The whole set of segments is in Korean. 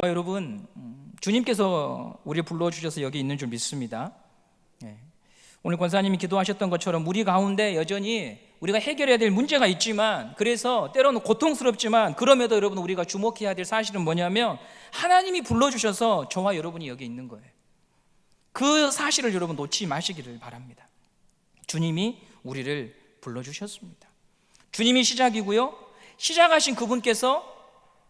저와 여러분, 주님께서 우리를 불러주셔서 여기 있는 줄 믿습니다. 오늘 권사님이 기도하셨던 것처럼 우리 가운데 여전히 우리가 해결해야 될 문제가 있지만, 그래서 때로는 고통스럽지만 그럼에도 여러분 우리가 주목해야 될 사실은 뭐냐면 하나님이 불러주셔서 저와 여러분이 여기 있는 거예요. 그 사실을 여러분 놓치지 마시기를 바랍니다. 주님이 우리를 불러주셨습니다. 주님이 시작이고요, 시작하신 그분께서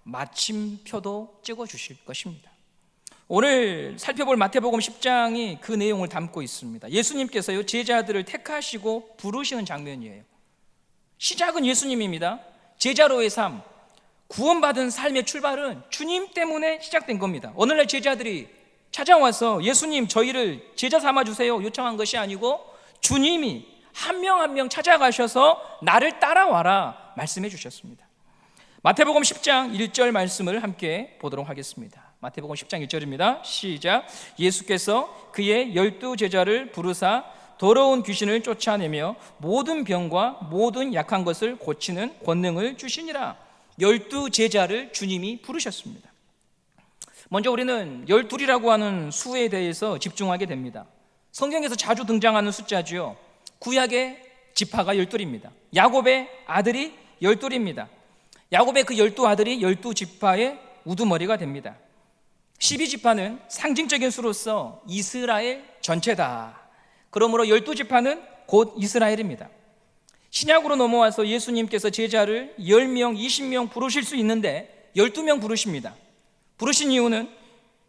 마침표도 찍어주실 것입니다. 오늘 살펴볼 마태복음 10장이 그 내용을 담고 있습니다. 예수님께서요, 제자들을 택하시고 부르시는 장면이에요. 시작은 예수님입니다. 제자로의 삶, 구원받은 삶의 출발은 주님 때문에 시작된 겁니다. 오늘날 제자들이 찾아와서 예수님 저희를 제자 삼아주세요 요청한 것이 아니고 주님이 한 명 한 명 찾아가셔서 나를 따라와라 말씀해 주셨습니다. 마태복음 10장 1절 말씀을 함께 보도록 하겠습니다. 마태복음 10장 1절입니다. 시작. 예수께서 그의 12제자를 부르사 더러운 귀신을 쫓아내며 모든 병과 모든 약한 것을 고치는 권능을 주시니라. 12제자를 주님이 부르셨습니다. 먼저 우리는 12이라고 하는 수에 대해서 집중하게 됩니다. 성경에서 자주 등장하는 숫자죠. 구약의 지파가 12입니다. 야곱의 아들이 12입니다. 야곱의 그 12아들이 12지파의 우두머리가 됩니다. 12지파는 상징적인 수로서 이스라엘 전체다. 그러므로 12지파는 곧 이스라엘입니다. 신약으로 넘어와서 예수님께서 제자를 10명, 20명 부르실 수 있는데 12명 부르십니다. 부르신 이유는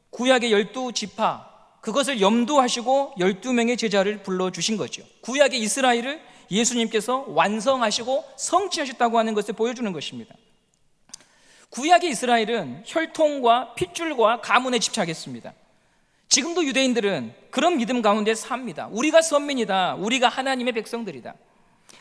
구약의 12지파, 그것을 염두하시고 12명의 제자를 불러주신 거죠. 구약의 이스라엘을 예수님께서 완성하시고 성취하셨다고 하는 것을 보여주는 것입니다. 구약의 이스라엘은 혈통과 핏줄과 가문에 집착했습니다. 지금도 유대인들은 그런 믿음 가운데 삽니다. 우리가 선민이다, 우리가 하나님의 백성들이다.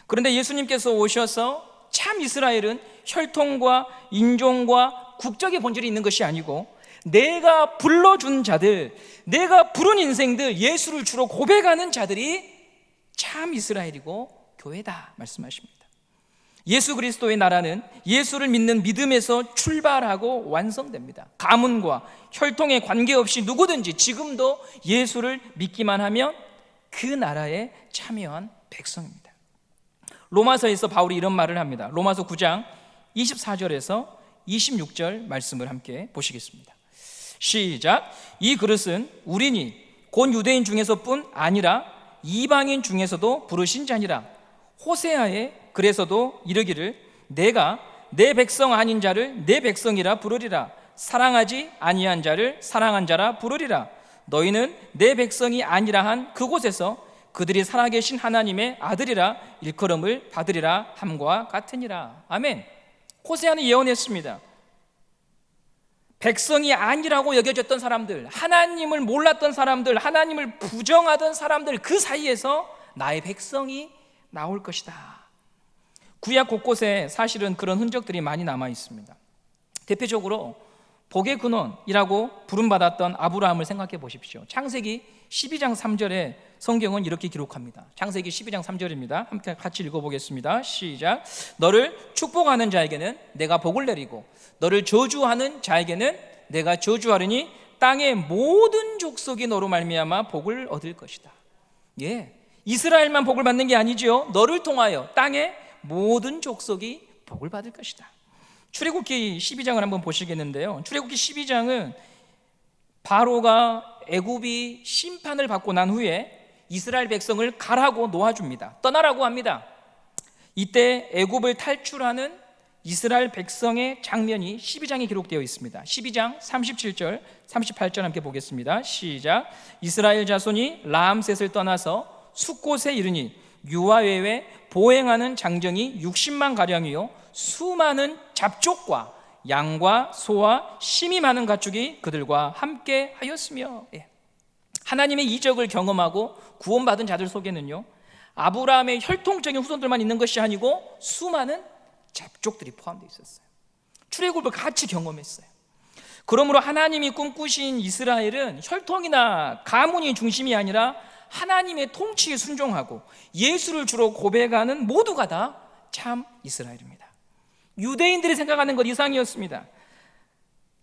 그런데 예수님께서 오셔서 참 이스라엘은 혈통과 인종과 국적의 본질이 있는 것이 아니고 내가 불러준 자들, 내가 부른 인생들, 예수를 주로 고백하는 자들이 참 이스라엘이고 교회다 말씀하십니다. 예수 그리스도의 나라는 예수를 믿는 믿음에서 출발하고 완성됩니다. 가문과 혈통에 관계없이 누구든지 지금도 예수를 믿기만 하면 그 나라에 참여한 백성입니다. 로마서에서 바울이 이런 말을 합니다. 로마서 9장 24절에서 26절 말씀을 함께 보시겠습니다. 시작. 이 그릇은 우리니 곧 유대인 중에서뿐 아니라 이방인 중에서도 부르신 자니라. 호세아에 그래서도 이르기를 내가 내 백성 아닌 자를 내 백성이라 부르리라. 사랑하지 아니한 자를 사랑한 자라 부르리라. 너희는 내 백성이 아니라 한 그곳에서 그들이 살아계신 하나님의 아들이라 일컬음을 받으리라 함과 같으니라. 아멘. 호세아는 예언했습니다. 백성이 아니라고 여겨졌던 사람들, 하나님을 몰랐던 사람들, 하나님을 부정하던 사람들, 그 사이에서 나의 백성이 나올 것이다. 구약 곳곳에 사실은 그런 흔적들이 많이 남아 있습니다. 대표적으로 복의 근원이라고 부름받았던 아브라함을 생각해 보십시오. 창세기 12장 3절에 성경은 이렇게 기록합니다. 창세기 12장 3절입니다. 함께 같이 읽어보겠습니다. 시작. 너를 축복하는 자에게는 내가 복을 내리고 너를 저주하는 자에게는 내가 저주하리니 땅의 모든 족속이 너로 말미암아 복을 얻을 것이다. 이스라엘만 복을 받는 게 아니죠. 너를 통하여 땅의 모든 족속이 복을 받을 것이다. 출애굽기 12장을 한번 보시겠는데요. 출애굽기 12장은 바로가 애굽이 심판을 받고 난 후에 이스라엘 백성을 가라고 놓아줍니다. 떠나라고 합니다. 이때 애굽을 탈출하는 이스라엘 백성의 장면이 12장에 기록되어 있습니다. 12장 37절 38절 함께 보겠습니다. 시작. 이스라엘 자손이 라암셋을 떠나서 숫곳에 이르니 유아 외에 보행하는 장정이 60만 가량이요 수많은 잡족과 양과 소와 심이 많은 가축이 그들과 함께 하였으며. 하나님의 이적을 경험하고 구원받은 자들 속에는요 아브라함의 혈통적인 후손들만 있는 것이 아니고 수많은 잡족들이 포함되어 있었어요. 출애굽을 같이 경험했어요. 그러므로 하나님이 꿈꾸신 이스라엘은 혈통이나 가문이 중심이 아니라 하나님의 통치에 순종하고 예수를 주로 고백하는 모두가 다 참 이스라엘입니다. 유대인들이 생각하는 것 이상이었습니다.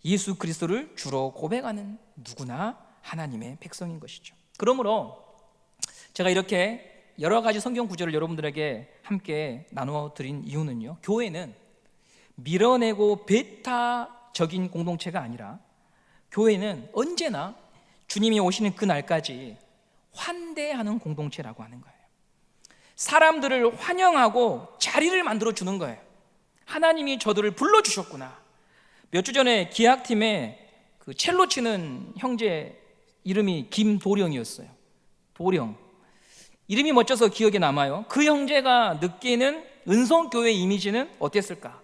예수 그리스도를 주로 고백하는 누구나 하나님의 백성인 것이죠. 그러므로 제가 이렇게 여러 가지 성경 구절을 여러분들에게 함께 나누어 드린 이유는요, 교회는 밀어내고 배타적인 공동체가 아니라 교회는 언제나 주님이 오시는 그 날까지 환대하는 공동체라고 하는 거예요. 사람들을 환영하고 자리를 만들어 주는 거예요. 하나님이 저들을 불러주셨구나. 몇 주 전에 기악팀에 그 첼로 치는 형제 이름이 김도령이었어요. 도령. 이름이 멋져서 기억에 남아요. 그 형제가 느끼는 은성교회 이미지는 어땠을까?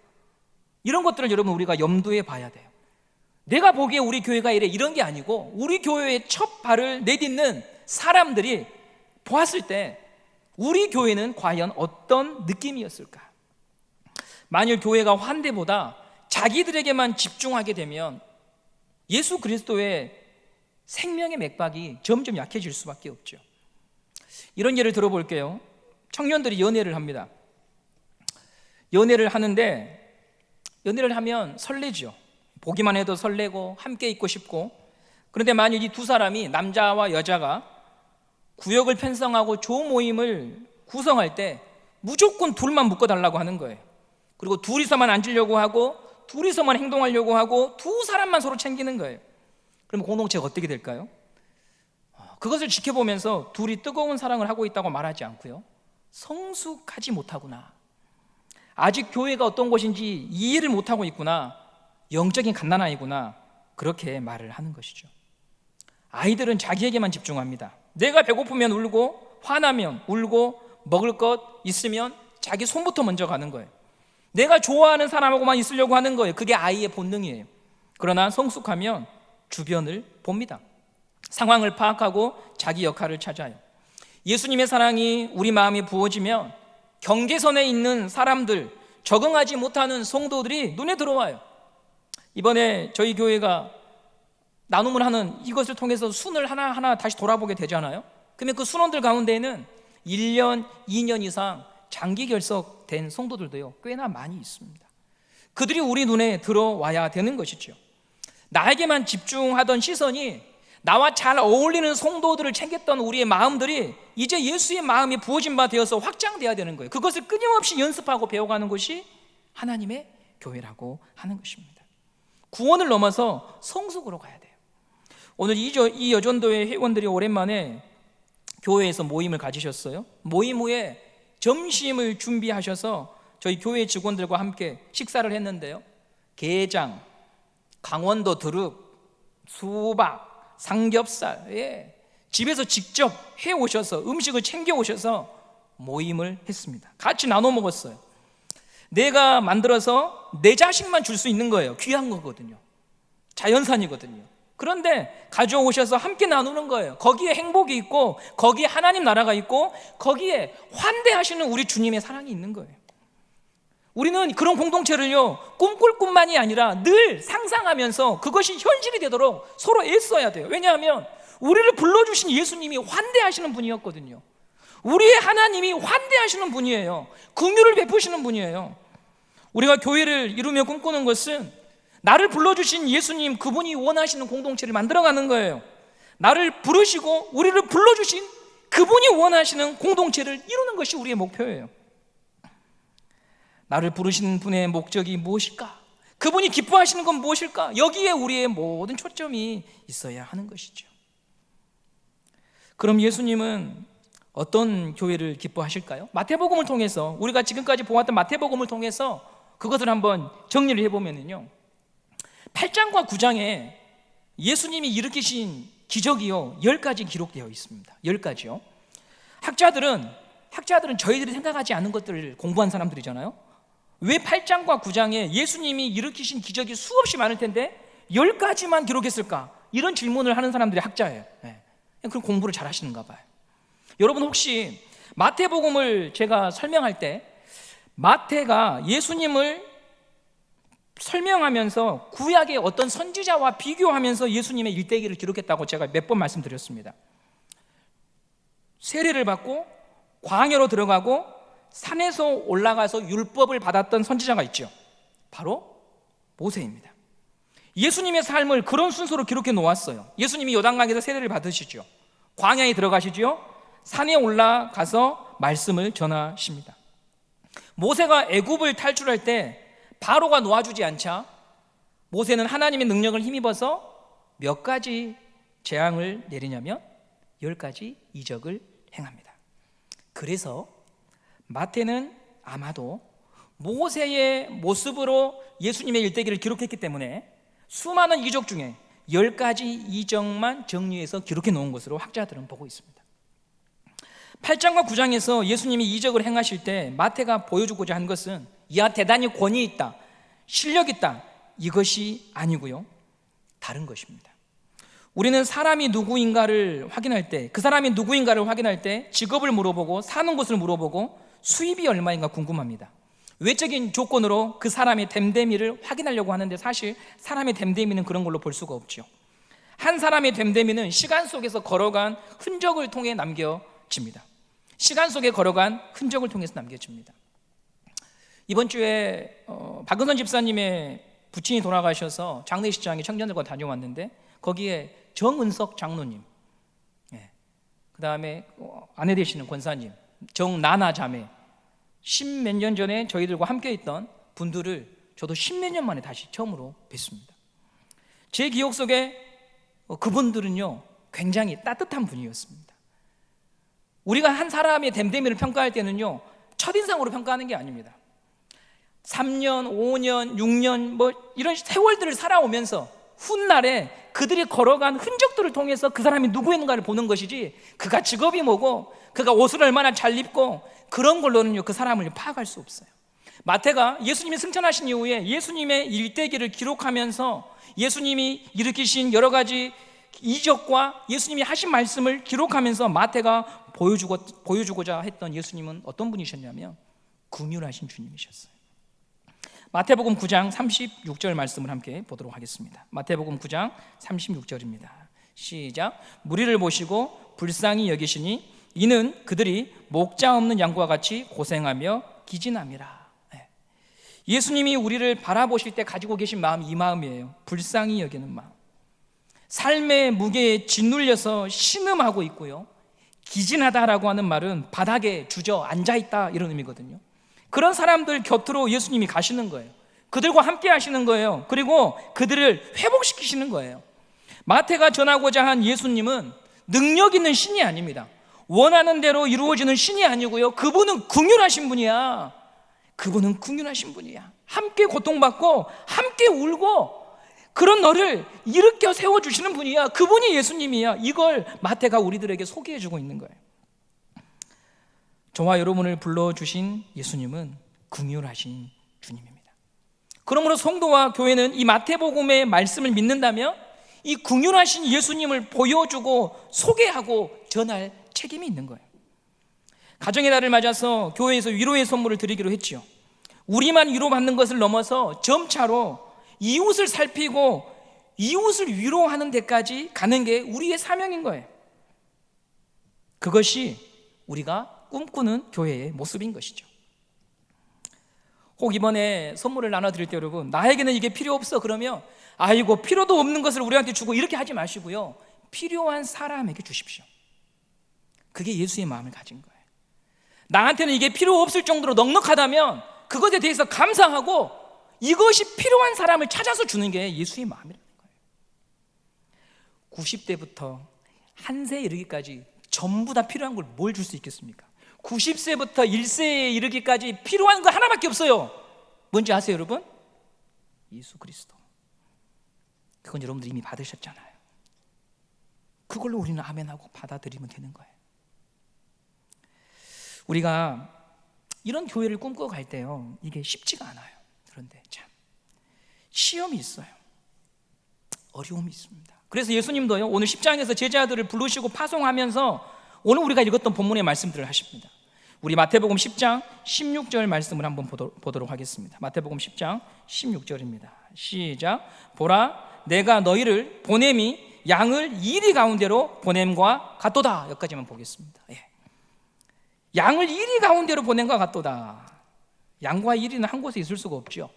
이런 것들을 여러분 우리가 염두에 봐야 돼요. 내가 보기에 우리 교회가 이런 게 아니고 우리 교회의 첫 발을 내딛는 사람들이 보았을 때 우리 교회는 과연 어떤 느낌이었을까? 만일 교회가 환대보다 자기들에게만 집중하게 되면 예수 그리스도의 생명의 맥박이 점점 약해질 수밖에 없죠. 이런 예를 들어볼게요. 청년들이 연애를 합니다. 연애를 하는데 연애를 하면 설레죠. 보기만 해도 설레고 함께 있고 싶고. 그런데 만일 이 두 사람이, 남자와 여자가 구역을 편성하고 조모임을 구성할 때 무조건 둘만 묶어달라고 하는 거예요. 그리고 둘이서만 앉으려고 하고 둘이서만 행동하려고 하고 두 사람만 서로 챙기는 거예요. 그럼 공동체가 어떻게 될까요? 그것을 지켜보면서 둘이 뜨거운 사랑을 하고 있다고 말하지 않고요, 성숙하지 못하구나, 아직 교회가 어떤 곳인지 이해를 못하고 있구나, 영적인 갓난아이구나, 그렇게 말을 하는 것이죠. 아이들은 자기에게만 집중합니다. 내가 배고프면 울고, 화나면 울고, 먹을 것 있으면 자기 손부터 먼저 가는 거예요. 내가 좋아하는 사람하고만 있으려고 하는 거예요. 그게 아이의 본능이에요. 그러나 성숙하면 주변을 봅니다. 상황을 파악하고 자기 역할을 찾아요. 예수님의 사랑이 우리 마음에 부어지면 경계선에 있는 사람들, 적응하지 못하는 성도들이 눈에 들어와요. 이번에 저희 교회가 나눔을 하는 이것을 통해서 순을 하나하나 다시 돌아보게 되잖아요. 그러면 그 순원들 가운데에는 1년, 2년 이상 장기 결석된 성도들도요, 꽤나 많이 있습니다. 그들이 우리 눈에 들어와야 되는 것이죠. 나에게만 집중하던 시선이 나와 잘 어울리는 성도들을 챙겼던 우리의 마음들이 이제 예수의 마음이 부어진 바 되어서 확장되어야 되는 거예요. 그것을 끊임없이 연습하고 배워가는 것이 하나님의 교회라고 하는 것입니다. 구원을 넘어서 성숙으로 가야 돼요. 오늘 이 여전도의 회원들이 오랜만에 교회에서 모임을 가지셨어요. 모임 후에 점심을 준비하셔서 저희 교회 직원들과 함께 식사를 했는데요, 게장, 강원도 두릅, 수박, 삼겹살, 집에서 직접 해오셔서 음식을 챙겨오셔서 모임을 했습니다. 같이 나눠 먹었어요. 내가 만들어서 내 자식만 줄 수 있는 거예요. 귀한 거거든요. 자연산이거든요. 그런데 가져오셔서 함께 나누는 거예요. 거기에 행복이 있고, 거기에 하나님 나라가 있고, 거기에 환대하시는 우리 주님의 사랑이 있는 거예요. 우리는 그런 공동체를요, 꿈꿀 뿐만이 아니라 늘 상상하면서 그것이 현실이 되도록 서로 애써야 돼요. 왜냐하면 우리를 불러주신 예수님이 환대하시는 분이었거든요. 우리의 하나님이 환대하시는 분이에요. 긍휼을 베푸시는 분이에요. 우리가 교회를 이루며 꿈꾸는 것은 나를 불러주신 예수님, 그분이 원하시는 공동체를 만들어가는 거예요. 나를 부르시고 우리를 불러주신 그분이 원하시는 공동체를 이루는 것이 우리의 목표예요. 나를 부르신 분의 목적이 무엇일까? 그분이 기뻐하시는 건 무엇일까? 여기에 우리의 모든 초점이 있어야 하는 것이죠. 그럼 예수님은 어떤 교회를 기뻐하실까요? 마태복음을 통해서, 우리가 지금까지 보았던 마태복음을 통해서 그것을 한번 정리를 해보면요, 8장과 9장에 예수님이 일으키신 기적이요, 10가지 기록되어 있습니다. 10가지요. 학자들은 저희들이 생각하지 않은 것들을 공부한 사람들이잖아요. 왜 8장과 9장에 예수님이 일으키신 기적이 수없이 많을 텐데 10가지만 기록했을까? 이런 질문을 하는 사람들이 학자예요. 그럼 공부를 잘 하시는가 봐요. 여러분, 혹시 마태복음을 제가 설명할 때 마태가 예수님을 설명하면서 구약의 어떤 선지자와 비교하면서 예수님의 일대기를 기록했다고 제가 몇 번 말씀드렸습니다. 세례를 받고 광야로 들어가고 산에서 올라가서 율법을 받았던 선지자가 있죠. 바로 모세입니다. 예수님의 삶을 그런 순서로 기록해 놓았어요. 예수님이 요단강에서 세례를 받으시죠. 광야에 들어가시죠. 산에 올라가서 말씀을 전하십니다. 모세가 애굽을 탈출할 때 바로가 놓아주지 않자 모세는 하나님의 능력을 힘입어서 몇 가지 재앙을 내리냐면 10가지 이적을 행합니다. 그래서 마태는 아마도 모세의 모습으로 예수님의 일대기를 기록했기 때문에 수많은 이적 중에 10가지 이적만 정리해서 기록해 놓은 것으로 학자들은 보고 있습니다. 8장과 9장에서 예수님이 이적을 행하실 때 마태가 보여주고자 한 것은 야 대단히 권위 있다, 실력 있다, 이것이 아니고요, 다른 것입니다. 우리는 사람이 누구인가를 확인할 때, 그 사람이 누구인가를 확인할 때 직업을 물어보고 사는 곳을 물어보고 수입이 얼마인가 궁금합니다. 외적인 조건으로 그 사람의 됨됨이를 확인하려고 하는데 사실 사람의 됨됨이는 그런 걸로 볼 수가 없죠. 한 사람의 됨됨이는 시간 속에서 걸어간 흔적을 통해 남겨집니다. 시간 속에 걸어간 흔적을 통해서 남겨집니다. 이번 주에 박은선 집사님의 부친이 돌아가셔서 장례식장에 청년들과 다녀왔는데 거기에 정은석 장로님, 그 다음에 아내 되시는 권사님, 정나나 자매, 십몇 년 전에 저희들과 함께 있던 분들을 저도 십몇 년 만에 다시 처음으로 뵀습니다. 제 기억 속에 그분들은요 굉장히 따뜻한 분이었습니다. 우리가 한 사람의 됨됨이를 평가할 때는요 첫인상으로 평가하는 게 아닙니다. 3년, 5년, 6년 뭐 이런 세월들을 살아오면서 훗날에 그들이 걸어간 흔적들을 통해서 그 사람이 누구인가를 보는 것이지, 그가 직업이 뭐고 그가 옷을 얼마나 잘 입고 그런 걸로는요 그 사람을 파악할 수 없어요. 마태가 예수님이 승천하신 이후에 예수님의 일대기를 기록하면서 예수님이 일으키신 여러 가지 이적과 예수님이 하신 말씀을 기록하면서 마태가 보여주고자 했던 예수님은 어떤 분이셨냐면 긍휼하신 주님이셨어요. 마태복음 9장 36절 말씀을 함께 보도록 하겠습니다. 마태복음 9장 36절입니다. 시작. 무리를 보시고 불쌍히 여기시니 이는 그들이 목자 없는 양과 같이 고생하며 기진함이라. 예수님이 우리를 바라보실 때 가지고 계신 마음이 이 마음이에요. 불쌍히 여기는 마음. 삶의 무게에 짓눌려서 신음하고 있고요, 기진하다라고 하는 말은 바닥에 주저앉아 있다 이런 의미거든요. 그런 사람들 곁으로 예수님이 가시는 거예요. 그들과 함께 하시는 거예요. 그리고 그들을 회복시키시는 거예요. 마태가 전하고자 한 예수님은 능력 있는 신이 아닙니다. 원하는 대로 이루어지는 신이 아니고요, 그분은 긍휼하신 분이야. 그분은 긍휼하신 분이야. 함께 고통받고 함께 울고 그런 너를 일으켜 세워주시는 분이야. 그분이 예수님이야. 이걸 마태가 우리들에게 소개해주고 있는 거예요. 저와 여러분을 불러주신 예수님은 긍휼하신 주님입니다. 그러므로 성도와 교회는 이 마태복음의 말씀을 믿는다면 이 긍휼하신 예수님을 보여주고 소개하고 전할 책임이 있는 거예요. 가정의 달을 맞아서 교회에서 위로의 선물을 드리기로 했죠. 우리만 위로받는 것을 넘어서 점차로 이웃을 살피고 이웃을 위로하는 데까지 가는 게 우리의 사명인 거예요. 그것이 우리가 꿈꾸는 교회의 모습인 것이죠. 혹 이번에 선물을 나눠드릴 때 여러분, 나에게는 이게 필요 없어 그러면 아이고 필요도 없는 것을 우리한테 주고 이렇게 하지 마시고요, 필요한 사람에게 주십시오. 그게 예수의 마음을 가진 거예요. 나한테는 이게 필요 없을 정도로 넉넉하다면 그것에 대해서 감사하고 이것이 필요한 사람을 찾아서 주는 게 예수의 마음이라는 거예요. 90대부터 한 세에 이르기까지 전부 다 필요한 걸 뭘 줄 수 있겠습니까? 90세부터 1세에 이르기까지 필요한 거 하나밖에 없어요. 뭔지 아세요 여러분? 예수 그리스도. 그건 여러분들이 이미 받으셨잖아요. 그걸로 우리는 아멘하고 받아들이면 되는 거예요. 우리가 이런 교회를 꿈꿔갈 때요, 이게 쉽지가 않아요. 그런데 참 시험이 있어요. 어려움이 있습니다. 그래서 예수님도요 오늘 10장에서 제자들을 부르시고 파송하면서 오늘 우리가 읽었던 본문의 말씀들을 하십니다. 우리 마태복음 10장 16절 말씀을 한번 보도록 하겠습니다. 마태복음 10장 16절입니다. 시작. 보라 내가 너희를 보냄이 양을 이리 가운데로 보냄과 같도다. 여기까지만 보겠습니다. 양을 이리 가운데로 보냄과 같도다. 양과 이리는 한 곳에 있을 수가 없죠.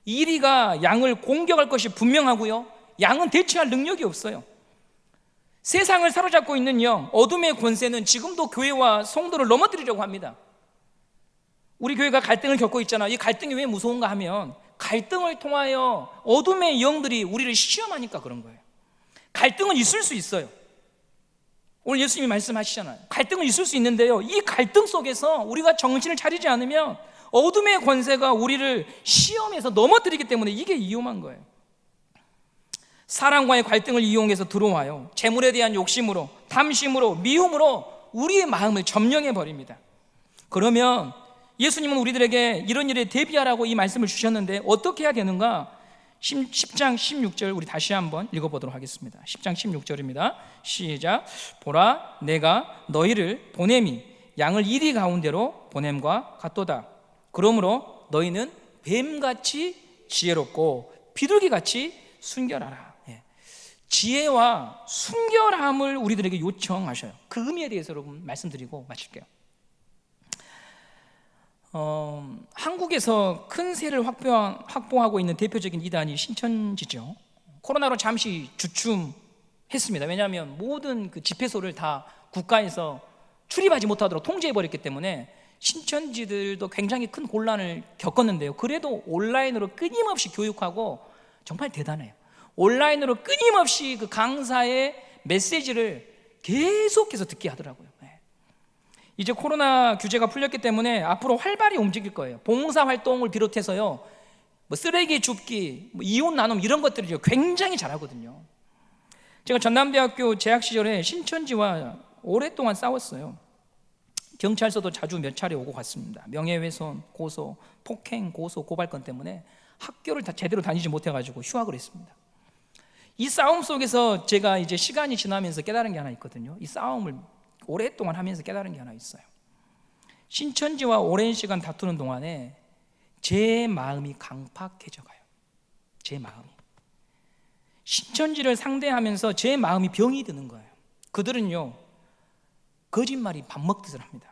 이리가 양을 공격할 것이 분명하고요, 양은 대처할 능력이 없어요. 세상을 사로잡고 있는 영, 어둠의 권세는 지금도 교회와 성도를 넘어뜨리려고 합니다. 우리 교회가 갈등을 겪고 있잖아. 이 갈등이 왜 무서운가 하면 갈등을 통하여 어둠의 영들이 우리를 시험하니까 그런 거예요. 갈등은 있을 수 있어요. 오늘 예수님이 말씀하시잖아요. 갈등은 있을 수 있는데요, 이 갈등 속에서 우리가 정신을 차리지 않으면 어둠의 권세가 우리를 시험해서 넘어뜨리기 때문에 이게 위험한 거예요. 사랑과의 갈등을 이용해서 들어와요. 재물에 대한 욕심으로, 탐심으로, 미움으로 우리의 마음을 점령해 버립니다. 그러면 예수님은 우리들에게 이런 일에 대비하라고 이 말씀을 주셨는데 어떻게 해야 되는가? 10장 16절 우리 다시 한번 읽어보도록 하겠습니다. 10장 16절입니다. 시작. 보라, 내가 너희를 보냄이 양을 이리 가운데로 보냄과 같도다. 그러므로 너희는 뱀같이 지혜롭고 비둘기같이 순결하라. 지혜와 순결함을 우리들에게 요청하셔요. 그 의미에 대해서 여러분 말씀드리고 마칠게요. 한국에서 큰 세를 확보하고 있는 대표적인 이단이 신천지죠. 코로나로 잠시 주춤했습니다. 왜냐하면 모든 그 집회소를 다 국가에서 출입하지 못하도록 통제해버렸기 때문에 신천지들도 굉장히 큰 곤란을 겪었는데요, 그래도 온라인으로 끊임없이 교육하고 정말 대단해요. 온라인으로 끊임없이 그 강사의 메시지를 계속해서 듣게 하더라고요. 이제 코로나 규제가 풀렸기 때문에 앞으로 활발히 움직일 거예요. 봉사활동을 비롯해서요, 뭐 쓰레기 줍기, 뭐 이웃 나눔 이런 것들을 굉장히 잘하거든요. 제가 전남대학교 재학 시절에 신천지와 오랫동안 싸웠어요. 경찰서도 자주 몇 차례 오고 갔습니다. 명예훼손, 고소, 폭행, 고소, 고발건 때문에 학교를 다 제대로 다니지 못해가지고 휴학을 했습니다. 이 싸움 속에서 제가 이제 시간이 지나면서 깨달은 게 하나 있거든요. 이 싸움을 오랫동안 하면서 깨달은 게 하나 있어요. 신천지와 오랜 시간 다투는 동안에 제 마음이 강팍해져 가요. 제 마음이. 신천지를 상대하면서 제 마음이 병이 드는 거예요. 그들은요, 거짓말이 밥 먹듯을 합니다.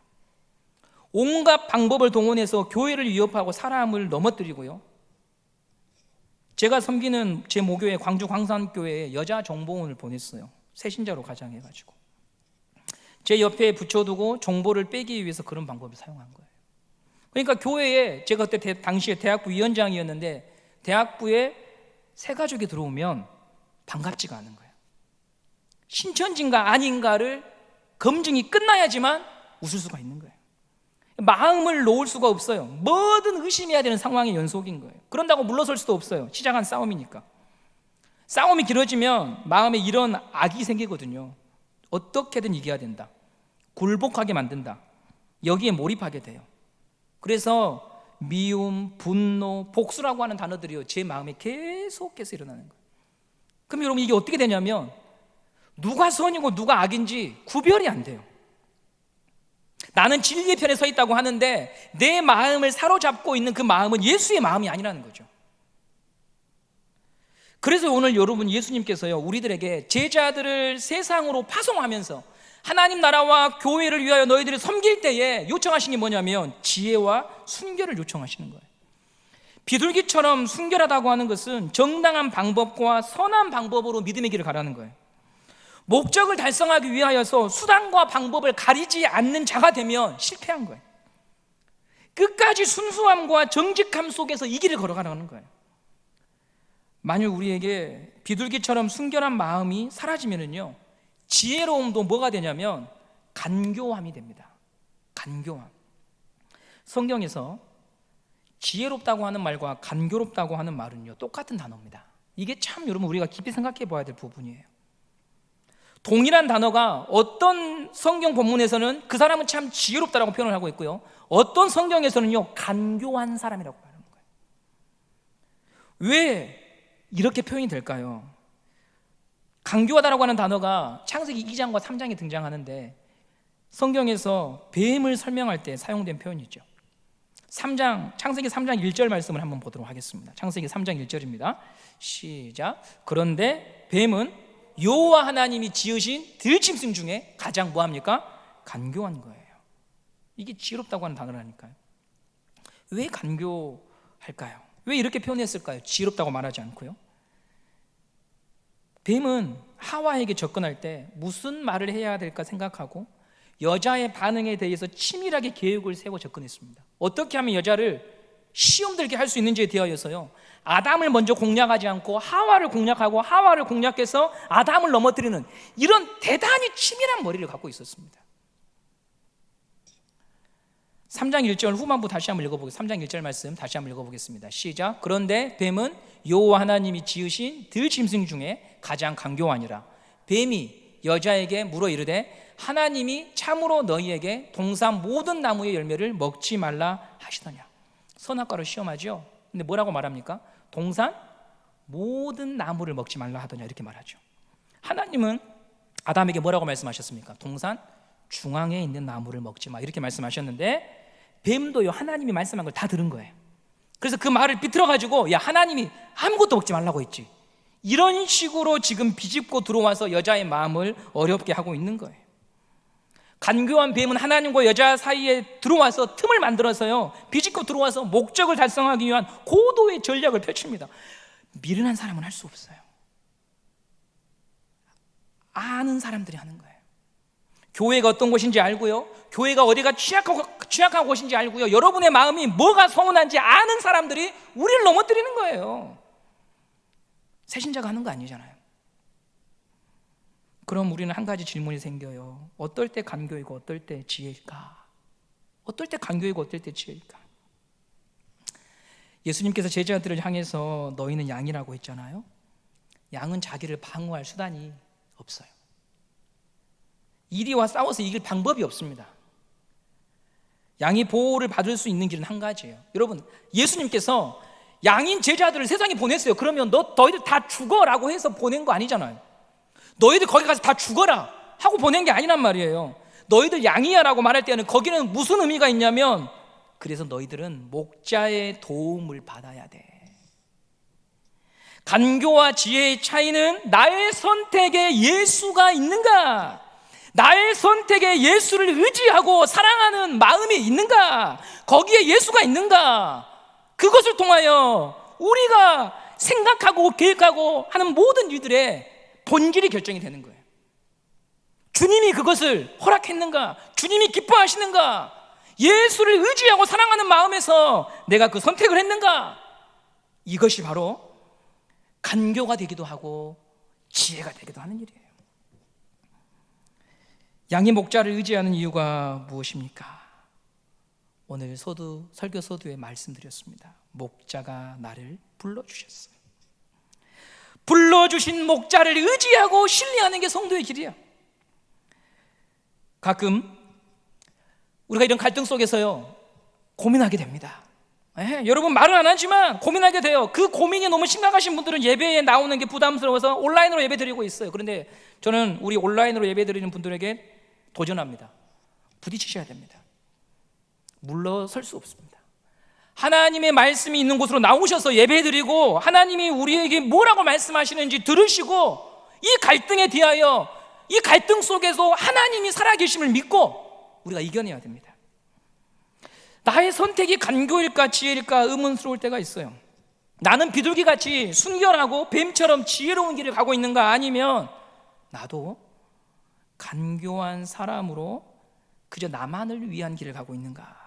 온갖 방법을 동원해서 교회를 위협하고 사람을 넘어뜨리고요, 제가 섬기는 제 모교회 광주 광산교회에 여자 정보원을 보냈어요. 새신자로 가장해가지고 제 옆에 붙여두고 정보를 빼기 위해서 그런 방법을 사용한 거예요. 그러니까 교회에, 제가 그때 당시에 대학부 위원장이었는데 대학부에 새 가족이 들어오면 반갑지가 않은 거예요. 신천지인가 아닌가를 검증이 끝나야지만 웃을 수가 있는 거예요. 마음을 놓을 수가 없어요. 뭐든 의심해야 되는 상황의 연속인 거예요. 그런다고 물러설 수도 없어요. 시작한 싸움이니까. 싸움이 길어지면 마음에 이런 악이 생기거든요. 어떻게든 이겨야 된다, 굴복하게 만든다, 여기에 몰입하게 돼요. 그래서 미움, 분노, 복수라고 하는 단어들이요, 제 마음에 계속해서 일어나는 거예요. 그럼 여러분 이게 어떻게 되냐면 누가 선이고 누가 악인지 구별이 안 돼요. 나는 진리의 편에 서 있다고 하는데 내 마음을 사로잡고 있는 그 마음은 예수의 마음이 아니라는 거죠. 그래서 오늘 여러분, 예수님께서요, 우리들에게 제자들을 세상으로 파송하면서 하나님 나라와 교회를 위하여 너희들이 섬길 때에 요청하신 게 뭐냐면 지혜와 순결을 요청하시는 거예요. 비둘기처럼 순결하다고 하는 것은 정당한 방법과 선한 방법으로 믿음의 길을 가라는 거예요. 목적을 달성하기 위하여서 수단과 방법을 가리지 않는 자가 되면 실패한 거예요. 끝까지 순수함과 정직함 속에서 이 길을 걸어가라는 거예요. 만약 우리에게 비둘기처럼 순결한 마음이 사라지면은요, 지혜로움도 뭐가 되냐면 간교함이 됩니다. 간교함. 성경에서 지혜롭다고 하는 말과 간교롭다고 하는 말은요, 똑같은 단어입니다. 이게 참 여러분 우리가 깊이 생각해 봐야 될 부분이에요. 동일한 단어가 어떤 성경 본문에서는 그 사람은 참 지혜롭다라고 표현을 하고 있고요, 어떤 성경에서는요 간교한 사람이라고 하는 거예요. 왜 이렇게 표현이 될까요? 간교하다라고 하는 단어가 창세기 2장과 3장에 등장하는데 성경에서 뱀을 설명할 때 사용된 표현이죠. 창세기 3장 1절 말씀을 한번 보도록 하겠습니다. 창세기 3장 1절입니다. 시작. 그런데 뱀은 여호와 하나님이 지으신 들짐승 중에 가장 뭐합니까? 간교한 거예요. 이게 지혜롭다고 하는 단어라니까요. 왜 간교할까요? 왜 이렇게 표현했을까요? 지혜롭다고 말하지 않고요. 뱀은 하와에게 접근할 때 무슨 말을 해야 될까 생각하고 여자의 반응에 대해서 치밀하게 계획을 세워 접근했습니다. 어떻게 하면 여자를 시험 들게 할 수 있는지에 대하여서요, 아담을 먼저 공략하지 않고 하와를 공략하고 하와를 공략해서 아담을 넘어뜨리는 이런 대단히 치밀한 머리를 갖고 있었습니다. 3장 1절 후반부 다시 한번 읽어보겠습니다. 3장 1절 말씀 다시 한번 읽어보겠습니다. 시작. 그런데 뱀은 여호와 하나님이 지으신 들짐승 중에 가장 강교하니라. 뱀이 여자에게 물어 이르되 하나님이 참으로 너희에게 동산 모든 나무의 열매를 먹지 말라 하시더냐. 선악과를 시험하죠. 근데 뭐라고 말합니까? 동산 모든 나무를 먹지 말라 하더냐 이렇게 말하죠. 하나님은 아담에게 뭐라고 말씀하셨습니까? 동산 중앙에 있는 나무를 먹지 마 이렇게 말씀하셨는데 뱀도요 하나님이 말씀한 걸 다 들은 거예요. 그래서 그 말을 비틀어가지고 야 하나님이 아무것도 먹지 말라고 했지, 이런 식으로 지금 비집고 들어와서 여자의 마음을 어렵게 하고 있는 거예요. 간교한 뱀은 하나님과 여자 사이에 들어와서 틈을 만들어서요 비집고 들어와서 목적을 달성하기 위한 고도의 전략을 펼칩니다. 미련한 사람은 할 수 없어요. 아는 사람들이 하는 거예요. 교회가 어떤 곳인지 알고요, 교회가 어디가 취약한 곳인지 알고요, 여러분의 마음이 뭐가 서운한지 아는 사람들이 우리를 넘어뜨리는 거예요. 새신자가 하는 거 아니잖아요. 그럼 우리는 한 가지 질문이 생겨요. 어떨 때 간교이고 어떨 때 지혜일까? 어떨 때 간교이고 어떨 때 지혜일까? 예수님께서 제자들을 향해서 너희는 양이라고 했잖아요. 양은 자기를 방어할 수단이 없어요. 이리와 싸워서 이길 방법이 없습니다. 양이 보호를 받을 수 있는 길은 한 가지예요. 여러분, 예수님께서 양인 제자들을 세상에 보냈어요. 그러면 너희들 다 죽어라고 해서 보낸 거 아니잖아요. 너희들 거기 가서 다 죽어라 하고 보낸 게 아니란 말이에요. 너희들 양이야 라고 말할 때는 거기는 무슨 의미가 있냐면, 그래서 너희들은 목자의 도움을 받아야 돼. 간교와 지혜의 차이는 나의 선택에 예수가 있는가, 나의 선택에 예수를 의지하고 사랑하는 마음이 있는가, 거기에 예수가 있는가, 그것을 통하여 우리가 생각하고 계획하고 하는 모든 일들의 본질이 결정이 되는 거예요. 주님이 그것을 허락했는가, 주님이 기뻐하시는가, 예수를 의지하고 사랑하는 마음에서 내가 그 선택을 했는가, 이것이 바로 간교가 되기도 하고 지혜가 되기도 하는 일이에요. 양이 목자를 의지하는 이유가 무엇입니까? 오늘 설교 서두에 말씀드렸습니다. 목자가 나를 불러주셨어요. 불러주신 목자를 의지하고 신뢰하는 게 성도의 길이야. 가끔 우리가 이런 갈등 속에서요 고민하게 됩니다. 여러분 말은 안 하지만 고민하게 돼요. 그 고민이 너무 심각하신 분들은 예배에 나오는 게 부담스러워서 온라인으로 예배 드리고 있어요. 그런데 저는 우리 온라인으로 예배 드리는 분들에게 도전합니다. 부딪히셔야 됩니다. 물러설 수 없습니다. 하나님의 말씀이 있는 곳으로 나오셔서 예배 드리고 하나님이 우리에게 뭐라고 말씀하시는지 들으시고, 이 갈등에 대하여 이 갈등 속에서 하나님이 살아계심을 믿고 우리가 이겨내야 됩니다. 나의 선택이 간교일까 지혜일까 의문스러울 때가 있어요. 나는 비둘기같이 순결하고 뱀처럼 지혜로운 길을 가고 있는가, 아니면 나도 간교한 사람으로 그저 나만을 위한 길을 가고 있는가,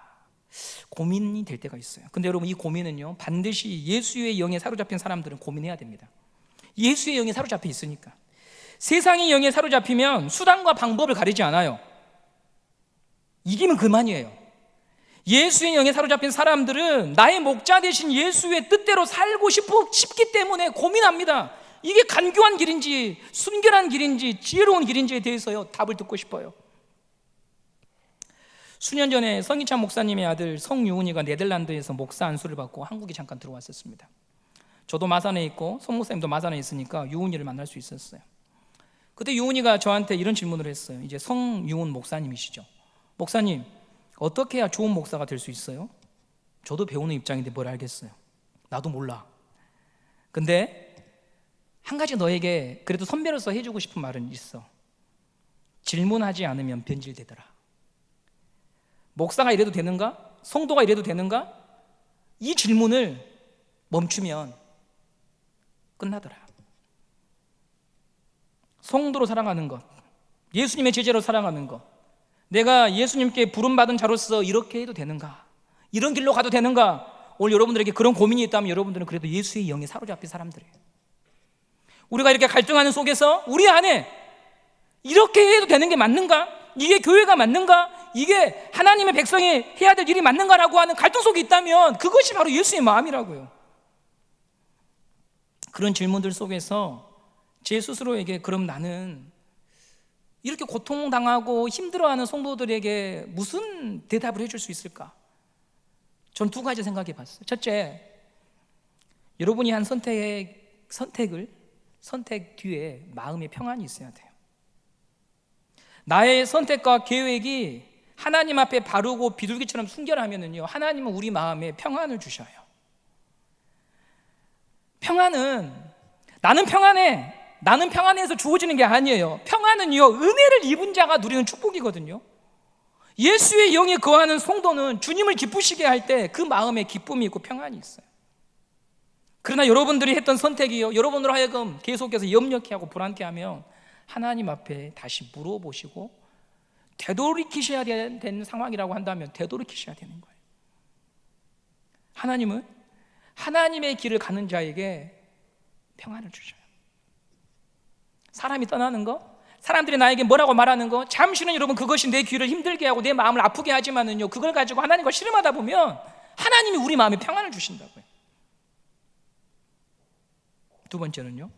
고민이 될 때가 있어요. 근데 여러분, 이 고민은요 반드시 예수의 영에 사로잡힌 사람들은 고민해야 됩니다. 예수의 영에 사로잡혀 있으니까. 세상의 영에 사로잡히면 수단과 방법을 가리지 않아요. 이기면 그만이에요. 예수의 영에 사로잡힌 사람들은 나의 목자 되신 예수의 뜻대로 살고 싶기 때문에 고민합니다. 이게 간교한 길인지 순결한 길인지 지혜로운 길인지에 대해서요 답을 듣고 싶어요. 수년 전에 성희찬 목사님의 아들 성유은이가 네덜란드에서 목사 안수를 받고 한국에 잠깐 들어왔었습니다. 저도 마산에 있고 성 목사님도 마산에 있으니까 유은이를 만날 수 있었어요. 그때 유은이가 저한테 이런 질문을 했어요. 이제 성유은 목사님이시죠. 목사님, 어떻게 해야 좋은 목사가 될 수 있어요? 저도 배우는 입장인데 뭘 알겠어요. 나도 몰라. 근데 한 가지 너에게 그래도 선배로서 해주고 싶은 말은 있어. 질문하지 않으면 변질되더라. 목사가 이래도 되는가? 성도가 이래도 되는가? 이 질문을 멈추면 끝나더라. 성도로 살아가는 것, 예수님의 제자로 살아가는 것, 내가 예수님께 부름받은 자로서 이렇게 해도 되는가? 이런 길로 가도 되는가? 오늘 여러분들에게 그런 고민이 있다면 여러분들은 그래도 예수의 영에 사로잡힌 사람들이에요. 우리가 이렇게 갈등하는 속에서 우리 안에 이렇게 해도 되는 게 맞는가? 이게 교회가 맞는가? 이게 하나님의 백성이 해야 될 일이 맞는가라고 하는 갈등 속에 있다면 그것이 바로 예수의 마음이라고요. 그런 질문들 속에서 제 스스로에게 그럼 나는 이렇게 고통당하고 힘들어하는 성도들에게 무슨 대답을 해줄 수 있을까? 전 두 가지 생각해 봤어요. 첫째, 여러분이 한 선택 뒤에 마음의 평안이 있어야 돼요. 나의 선택과 계획이 하나님 앞에 바르고 비둘기처럼 순결하면은요, 하나님은 우리 마음에 평안을 주셔요. 평안은 나는 평안해서 주어지는 게 아니에요. 평안은요, 은혜를 입은 자가 누리는 축복이거든요. 예수의 영이 거하는 성도는 주님을 기쁘시게 할 때 그 마음에 기쁨이 있고 평안이 있어요. 그러나 여러분들이 했던 선택이요, 여러분으로 하여금 계속해서 염려케하고 불안케하면 하나님 앞에 다시 물어보시고 되돌이키셔야 되는 상황이라고 한다면 되돌이키셔야 되는 거예요. 하나님은 하나님의 길을 가는 자에게 평안을 주셔요. 사람이 떠나는 거, 사람들이 나에게 뭐라고 말하는 거, 잠시는 여러분 그것이 내 귀를 힘들게 하고 내 마음을 아프게 하지만은요, 그걸 가지고 하나님과 씨름하다 보면 하나님이 우리 마음에 평안을 주신다고요. 두 번째는요,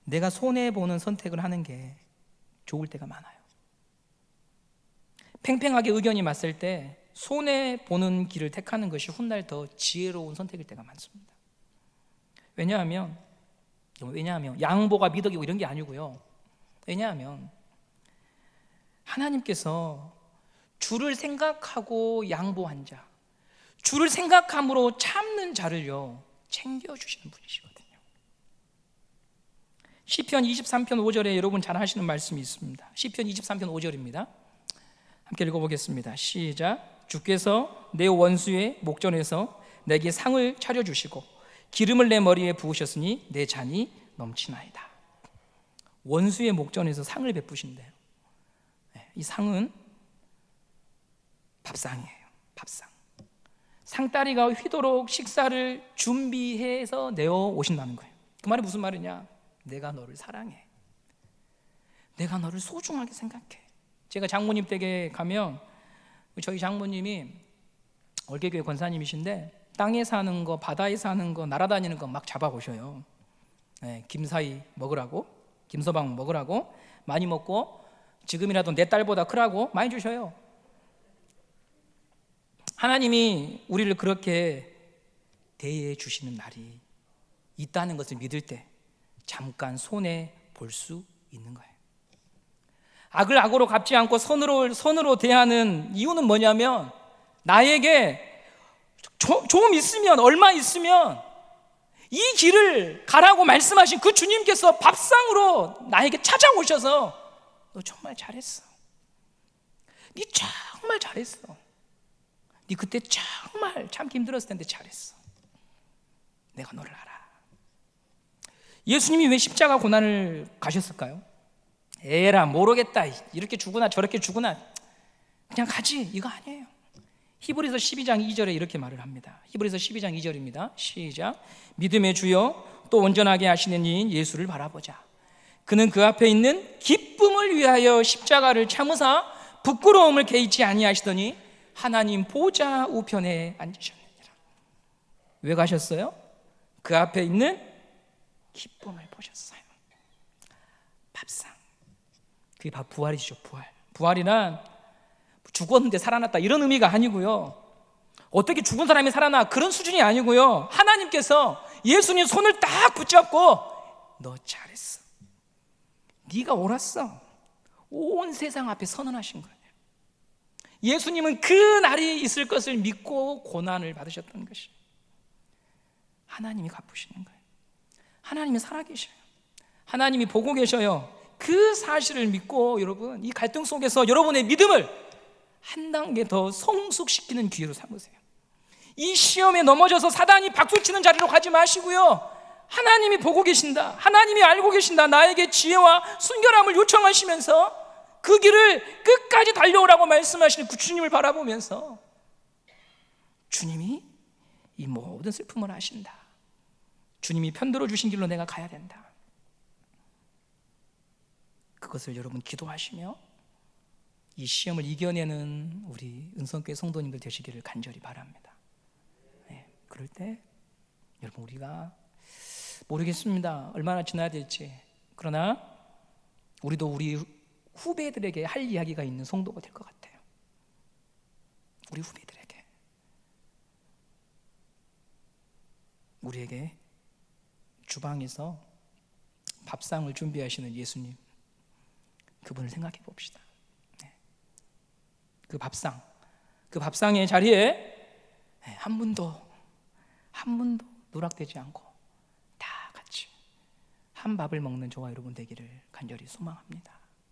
내가 손해보는 선택을 하는 게 좋을 때가 많아요. 팽팽하게 의견이 맞설 때 손해보는 길을 택하는 것이 훗날 더 지혜로운 선택일 때가 많습니다. 왜냐하면 양보가 미덕이고 이런 게 아니고요. 왜냐하면 하나님께서 주를 생각하고 양보한 자, 주를 생각함으로 참는 자를요, 챙겨주시는 분이시거든요. 시편 23편 5절에 여러분 잘 하시는 말씀이 있습니다. 시편 23편 5절입니다. 함께 읽어보겠습니다. 시작. 주께서 내 원수의 목전에서 내게 상을 차려주시고 기름을 내 머리에 부으셨으니 내 잔이 넘치나이다. 원수의 목전에서 상을 베푸신대요. 이 상은 밥상이에요. 밥상. 상다리가 휘도록 식사를 준비해서 내어 오신다는 거예요. 그 말이 무슨 말이냐? 내가 너를 사랑해. 내가 너를 소중하게 생각해. 제가 장모님 댁에 가면 저희 장모님이 얼개교회 권사님이신데 땅에 사는 거, 바다에 사는 거, 날아다니는 거 막 잡아오셔요. 김사희 먹으라고, 김서방 먹으라고, 많이 먹고 지금이라도 내 딸보다 크라고 많이 주셔요. 하나님이 우리를 그렇게 대해 주시는 날이 있다는 것을 믿을 때 잠깐 손해 볼 수 있는 거예요. 악을 악으로 갚지 않고 선으로 대하는 이유는 뭐냐면, 나에게 좀 있으면, 얼마 있으면 이 길을 가라고 말씀하신 그 주님께서 밥상으로 나에게 찾아오셔서 너 정말 잘했어, 네 정말 잘했어, 네 그때 정말 참기 힘들었을 텐데 잘했어, 내가 너를 알아. 예수님이 왜 십자가 고난을 가셨을까요? 에라 모르겠다, 이렇게 죽으나 저렇게 죽으나 그냥 가지, 이거 아니에요. 히브리서 12장 2절에 이렇게 말을 합니다. 히브리서 12장 2절입니다. 시작. 믿음의 주여 또 온전하게 하시는 이인 예수를 바라보자. 그는 그 앞에 있는 기쁨을 위하여 십자가를 참으사 부끄러움을 개의치 아니하시더니 하나님 보좌 우편에 앉으셨느니라. 왜 가셨어요? 그 앞에 있는 기쁨을 보셨어요. 밥상. 그게 바로 부활이죠. 부활이란 죽었는데 살아났다 이런 의미가 아니고요, 어떻게 죽은 사람이 살아나 그런 수준이 아니고요, 하나님께서 예수님 손을 딱 붙잡고 너 잘했어, 네가 옳았어, 온 세상 앞에 선언하신 거예요. 예수님은 그 날이 있을 것을 믿고 고난을 받으셨던 것이 하나님이 갚으시는 거예요. 하나님이 살아계셔요. 하나님이 보고 계셔요. 그 사실을 믿고 여러분, 이 갈등 속에서 여러분의 믿음을 한 단계 더 성숙시키는 기회로 삼으세요. 이 시험에 넘어져서 사단이 박수치는 자리로 가지 마시고요, 하나님이 보고 계신다, 하나님이 알고 계신다, 나에게 지혜와 순결함을 요청하시면서 그 길을 끝까지 달려오라고 말씀하시는 그 주님을 바라보면서 주님이 이 모든 슬픔을 아신다, 주님이 편들어 주신 길로 내가 가야 된다, 그것을 여러분 기도하시며 이 시험을 이겨내는 우리 은성교회 성도님들 되시기를 간절히 바랍니다. 네, 그럴 때 여러분, 우리가 모르겠습니다, 얼마나 지나야 될지. 그러나 우리도 우리 후배들에게 할 이야기가 있는 성도가 될 것 같아요. 우리 후배들에게, 우리에게 주방에서 밥상을 준비하시는 예수님, 그분을 생각해 봅시다. 그 밥상의 자리에 한 분도 누락되지 않고 다 같이 한 밥을 먹는 저와 여러분 되기를 간절히 소망합니다.